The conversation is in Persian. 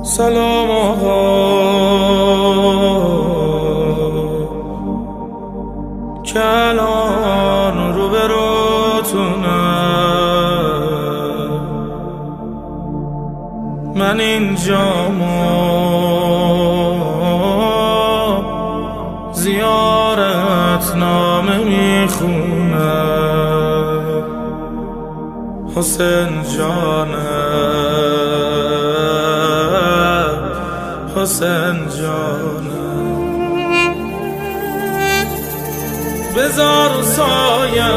سلام آقا که الان رو به روتونم، من اینجامو زیارت نامه میخونم. حسین جانم، حسین جانم، بذار سایم